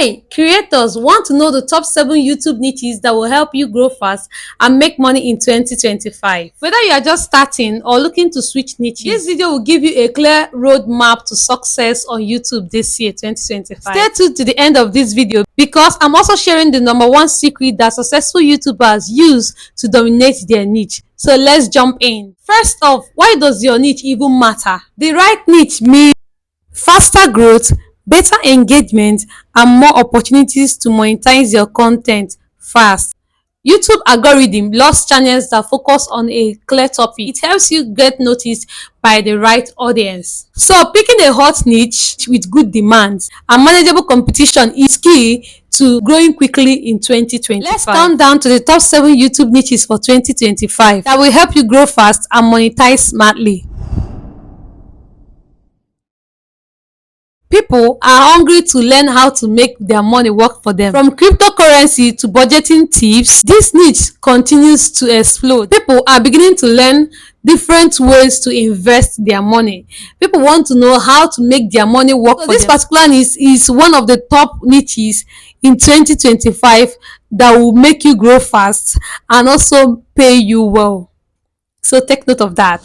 Hey, creators, want to know the top 7 YouTube niches that will help you grow fast and make money in 2025? Whether you are just starting or looking to switch niches, this video will give you a clear roadmap to success on YouTube this year, 2025. Stay tuned to the end of this video because I'm also sharing the #1 secret that successful YouTubers use to dominate their niche. So let's jump in. First off, why does your niche even matter? The right niche means faster growth, better engagement, and more opportunities to monetize your content fast. YouTube algorithm loves channels that focus on a clear topic. It helps you get noticed by the right audience. So picking a hot niche with good demand and manageable competition is key to growing quickly in 2025. Let's count down to the top 7 YouTube niches for 2025 that will help you grow fast and monetize smartly. People are hungry to learn how to make their money work for them. From cryptocurrency to budgeting tips, this niche continues to explode. People are beginning to learn different ways to invest their money. People want to know how to make their money work for them. This particular niche is one of the top niches in 2025 that will make you grow fast and also pay you well. So take note of that.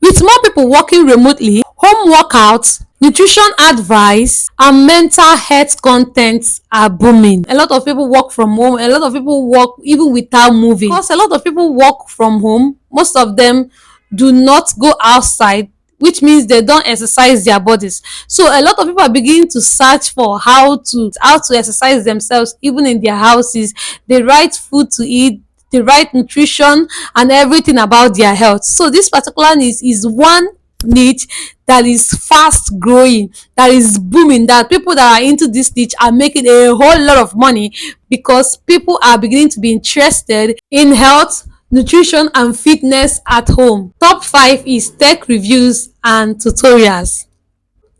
With more people working remotely, home workouts, nutrition advice, and mental health contents are booming. A lot of people work from home. A lot of people work even without moving. Because a lot of people work from home, most of them do not go outside, which means they don't exercise their bodies. So a lot of people are beginning to search for how to exercise themselves even in their houses, the right food to eat, the right nutrition, and everything about their health. So this particular niche is one niche that is fast growing, that is booming, that people that are into this niche are making a whole lot of money because people are beginning to be interested in health, nutrition, and fitness at home. Top 5 is tech reviews and tutorials.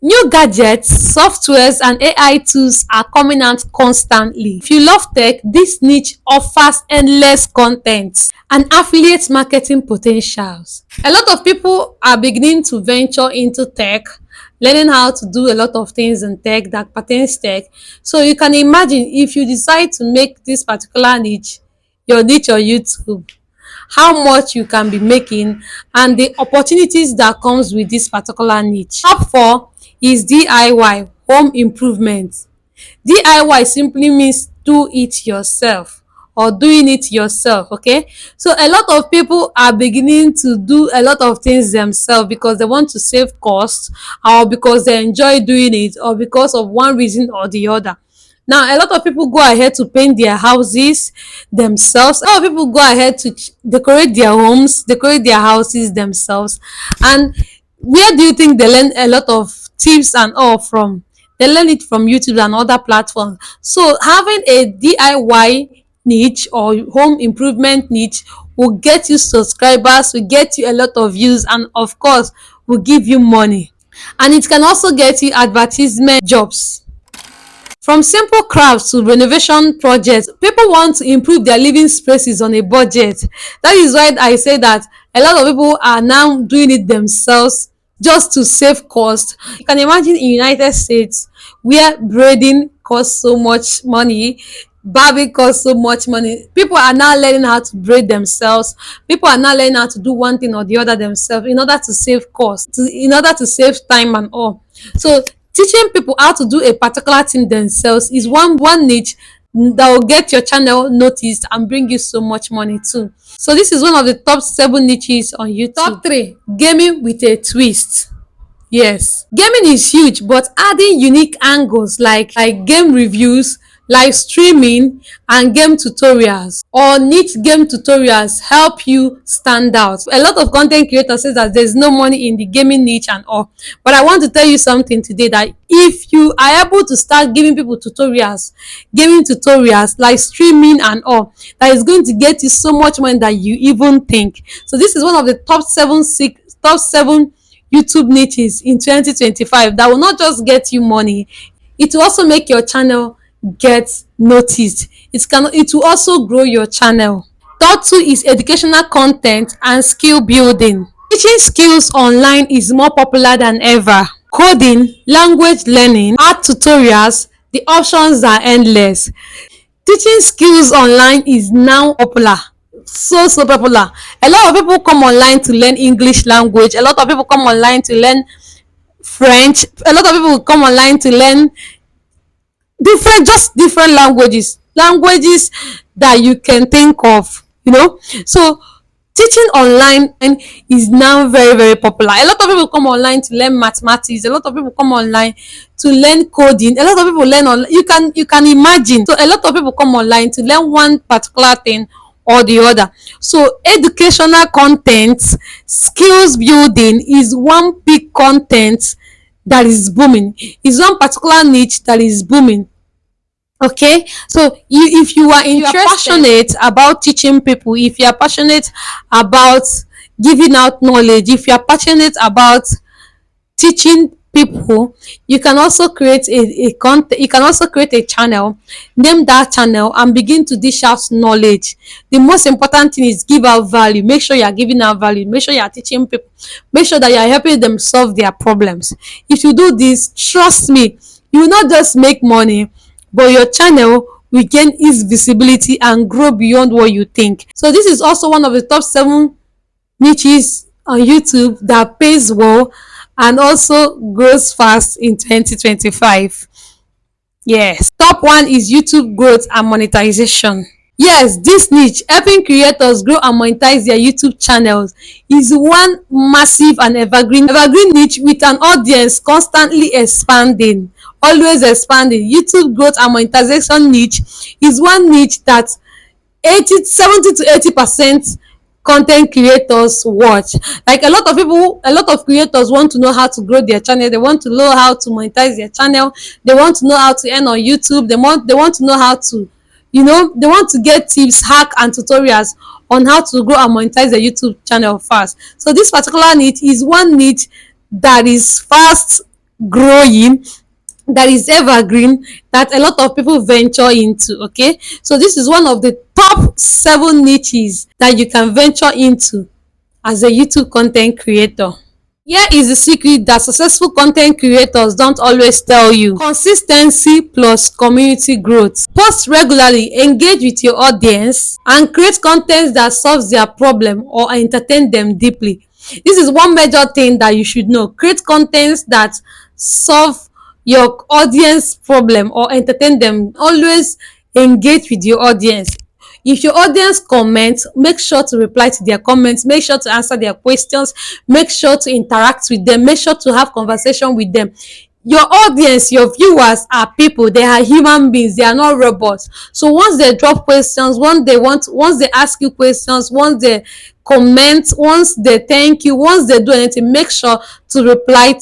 New gadgets, softwares, and AI tools are coming out constantly. If you love tech, this niche offers endless content and affiliate marketing potentials. A lot of people are beginning to venture into tech, learning how to do a lot of things in tech that pertains tech. So you can imagine if you decide to make this particular niche your niche on YouTube, how much you can be making and the opportunities that comes with this particular niche. Top 4 is DIY, home improvement. DIY simply means do it yourself or doing it yourself. Okay, so a lot of people are beginning to do a lot of things themselves because they want to save costs, or because they enjoy doing it, or because of one reason or the other. Now a lot of people go ahead to paint their houses themselves. A lot of people go ahead to decorate their homes, decorate their houses themselves. And where do you think they learn a lot of tips and all from? They learn it from YouTube and other platforms. So having a DIY niche or home improvement niche will get you subscribers, will get you a lot of views, and of course will give you money. And it can also get you advertisement jobs. From simple crafts to renovation projects, people want to improve their living spaces on a budget. That is why I say that a lot of people are now doing it themselves just to save cost. You can imagine in United States where braiding costs so much money, barbing costs so much money. People are now learning how to braid themselves. People are now learning how to do one thing or the other themselves in order to save cost, in order to save time and all. So teaching people how to do a particular thing themselves is one niche that will get your channel noticed and bring you so much money too. So this is one of the top 7 niches on YouTube. Top 3, gaming with a twist. Yes, gaming is huge, but adding unique angles like game reviews, live streaming, and game tutorials or niche game tutorials help you stand out. A lot of content creators say that there's no money in the gaming niche and all, but I want to tell you something today, that if you are able to start giving people tutorials, gaming tutorials, live streaming and all, that is going to get you so much money that you even think. So this is one of the top 7 YouTube niches in 2025 that will not just get you money, it will also make your channel get noticed. It will also grow your channel. Top 2 is educational content and skill building. Teaching skills online is more popular than ever. Coding, language learning, art tutorials, The options are endless. Teaching skills online is now popular, so popular. A lot of people come online to learn English language, a lot of people come online to learn French, a lot of people come online to learn different languages that you can think of, so teaching online is now very popular. A lot of people come online to learn mathematics, a lot of people come online to learn coding, a lot of people learn online. You can imagine. So a lot of people come online to learn one particular thing or the other. So educational content, skills building is one big content that is booming, is one particular niche that is booming. Okay, so if you are passionate about teaching people, if you are passionate about giving out knowledge, if you are passionate about teaching people, you can also create a content, you can also create a channel, name that channel and begin to dish out knowledge. The most important thing is give out value. Make sure you are giving out value, make sure you are teaching people, make sure that you are helping them solve their problems. If you do this, trust me, you will not just make money, but your channel will gain its visibility and grow beyond what you think. So this is also one of the top 7 niches on YouTube that pays well and also grows fast in 2025. Yes. Top 1 is YouTube growth and monetization. Yes, this niche, helping creators grow and monetize their YouTube channels, is one massive and evergreen niche with an audience constantly expanding, always expanding. YouTube growth and monetization niche is one niche that 70 to 80% content creators watch. Like a lot of creators want to know how to grow their channel, they want to know how to monetize their channel, they want to know how to earn on YouTube, they want to know how to, they want to get tips, hack and tutorials on how to grow and monetize their YouTube channel fast. So this particular niche is one niche that is fast growing, that is evergreen, that a lot of people venture into. Okay, so this is one of the top 7 niches that you can venture into as a YouTube content creator. Here is the secret that successful content creators don't always tell you. Consistency plus community growth. Post regularly, engage with your audience, and create content that solves their problem or entertain them deeply. This is one major thing that you should know. Create contents that solve your audience problem or entertain them. Always engage with your audience. If your audience comments, make sure to reply to their comments, make sure to answer their questions, make sure to interact with them, make sure to have conversation with them. Your audience, your viewers are people, they are human beings, they are not robots. So once they drop questions, once they ask you questions, once they comment, once they thank you, once they do anything, make sure to reply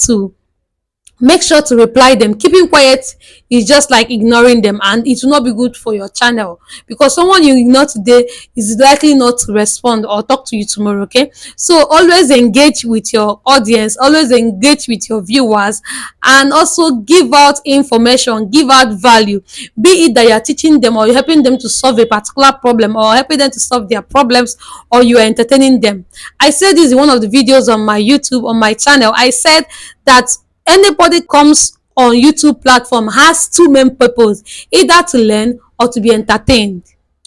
them. Keeping quiet is just like ignoring them, and it will not be good for your channel, because someone you ignore today is likely not to respond or talk to you tomorrow. Okay, so always engage with your audience, always engage with your viewers, and also give out information, give out value, be it that you are teaching them or you're helping them to solve a particular problem or helping them to solve their problems, or you are entertaining them. I said this in one of the videos on my YouTube, on my channel. I said that anybody comes on YouTube platform has 2 main purposes, either to learn or to be entertained.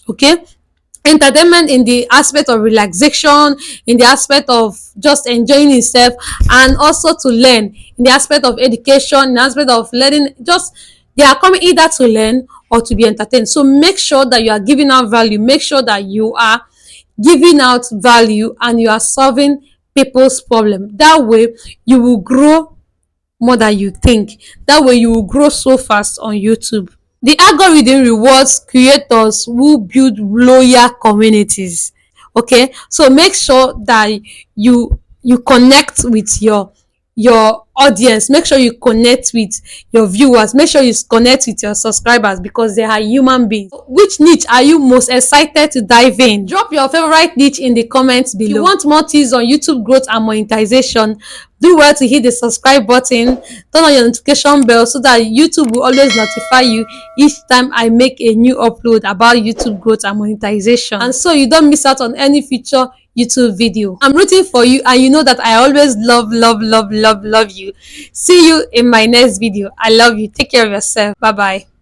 Okay, entertainment in the aspect of relaxation, in the aspect of just enjoying himself, and also to learn in the aspect of education, in the aspect of learning. Just they are coming either to learn or to be entertained. So make sure that you are giving out value, make sure that you are giving out value and you are solving people's problem. That way you will grow more than you think. That way you will grow so fast on YouTube. The algorithm rewards creators who build loyal communities. Okay, so make sure that you connect with your audience, make sure you connect with your viewers, make sure you connect with your subscribers, because they are human beings. Which niche are you most excited to dive in? Drop your favorite niche in the comments below. If you want more tips on YouTube growth and monetization, do well to hit the subscribe button, turn on your notification bell so that YouTube will always notify you each time I make a new upload about YouTube growth and monetization, and so you don't miss out on any future YouTube video. I'm rooting for you, and you know that I always love you. See you in my next video. I love you. Take care of yourself. Bye bye.